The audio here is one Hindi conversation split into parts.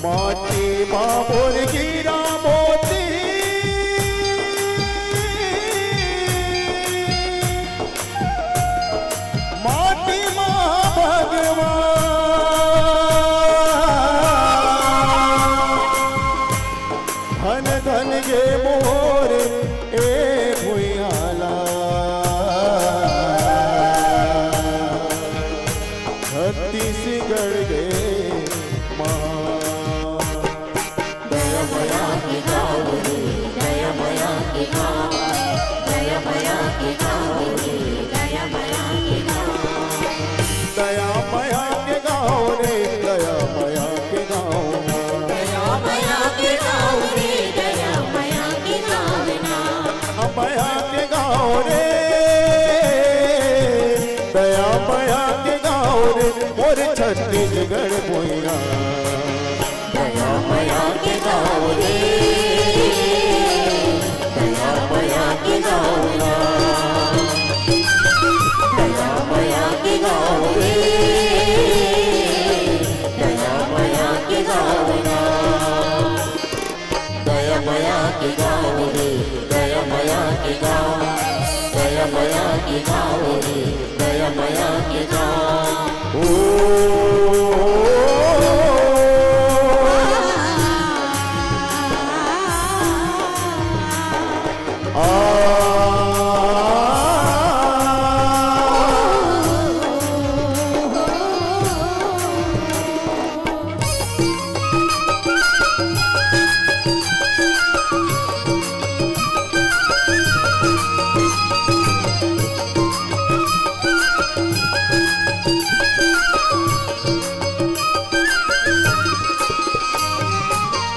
माटी माँ मोर हीरा मोती माटी माँ भगवान धन धन गे मोर ए भुयाला छत्तीसगढ़ गे दया मया के गाँव रे दया मया के गाँव दया मया के गाँव रे दया मया के गाँव दया मया के गाँव रे दया मया के गाँव दया मया के गाँव रे दया मया के गाँव ना मया के गाँव रे दया मया के गाँव रे मोर छत्तीसगढ़ भुइया दया मया के गाँव रे दया मया के गाँव ना दया मया के गाँव रे दया मया के गाँव ना दया मया के गाँव रे दया मया के गाँव दया मया के गाँव रे दया मया के गाँव ओ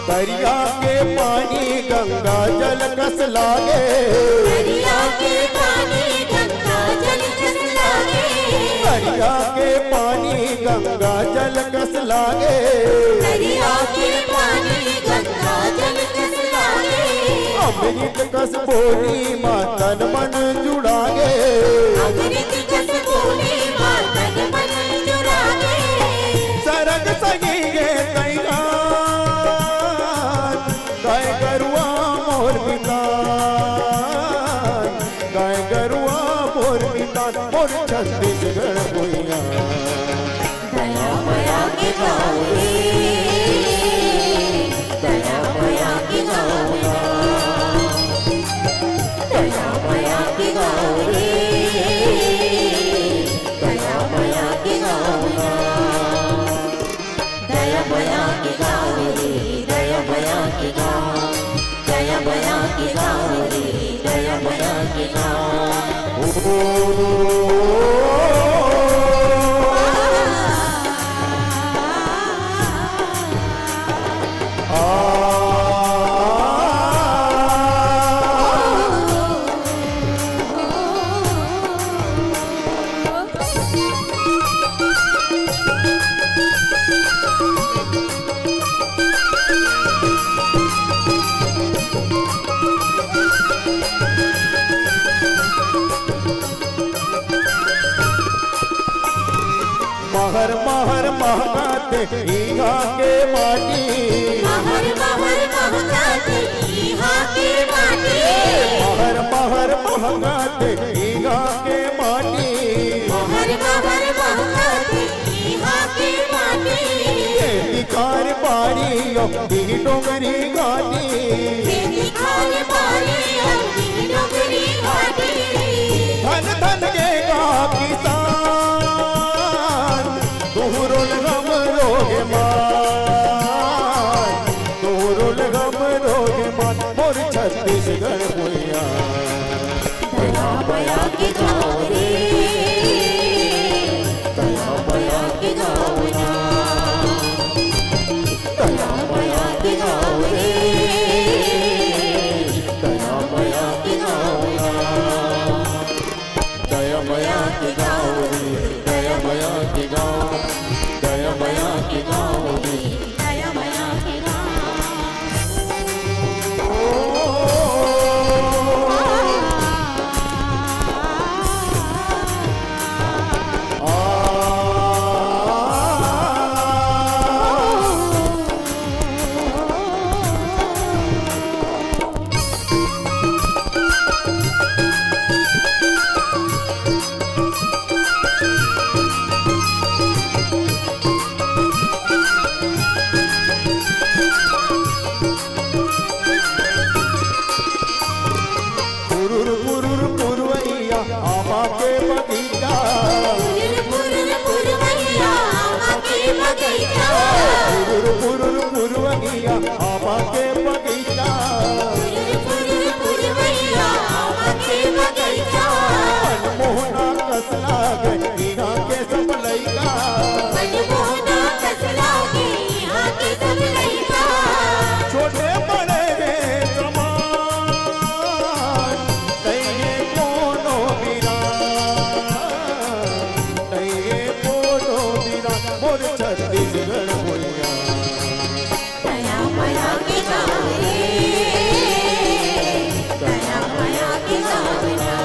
दरिया के पानी गंगा जल कस लागे दरिया के पानी गंगा जल कस लागे दरिया के पानी गंगा जल कस लागे दरिया के पानी गंगा जल कस लागे अमृत कस बोली माँ तन मन जुड़ागे अमृत कस बोली माँ तन मन जुड़ागे सरग सगी गे कैया गाय गरुआ मोर बितान गाय गरुआ मोर बितान मोर छत्तीसगढ़ भुइया दया मया के गाँव रे दया मया के गाँव ना दया मया के गाँव रे दया मया के गाँव ना दया मया के गाँव रे दया मया के गाँव दया मया के गाँव रे दया मया के गाँव महर महर महकाते ईहा के माटी महर महर महकाते ईहा के माटी महर महर महकाते ईहा के माटी महर महर महकाते ईहा के माटी खेती कार बारी दी डोंगरी घाटी खेती खाल पानी अपनी डोगरी घाटी धन धन गे गा किसान तुहरुल गम रोगे मान तुहरुल गम रोगे मान मोर छत्तीसगढ़ भुइया दया मया के गाँव रे दया मया के गाँव ना दया मया के गाँव रे मोर छत्तीसगढ़ भुइया दया माया की गावे दया माया की गावना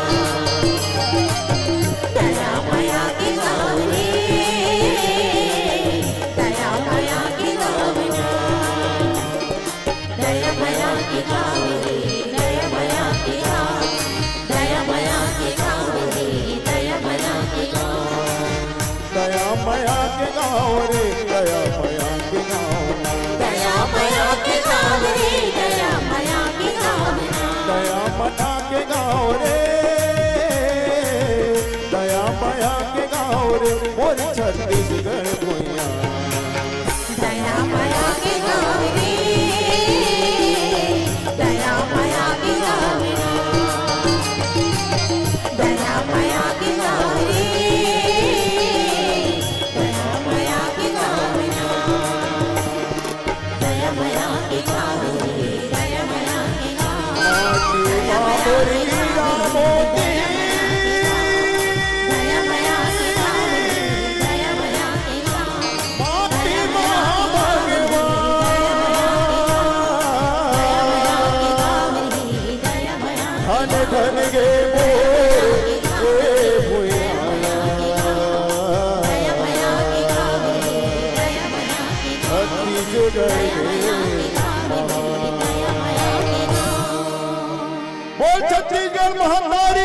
दया माया की गावे दया माया की गावना दया माया की गावे दया माया की गावे दया माया की गावे दया माया की गावे दया माया के गाँव रे दया माया के गाँव दया माया की गावे दया माया की गावना दया मना के गाँव रे दया माया के गाँव रे मोर छत्तीसगढ़ भुइया दया माया की गावे दया माया की गावना दया माया की गावे दया माया की गावना दया माया की गावे दया माया की गावे माटी मोरी मोती दया माया की गावे दया माया की गावे माटी महाभगवान दया माया धन धन गे मोर ए भुइया दया माया की गावे दया माया की छत्तीसगढ़ दया माया की बोल छत्तीसगढ़ महातारी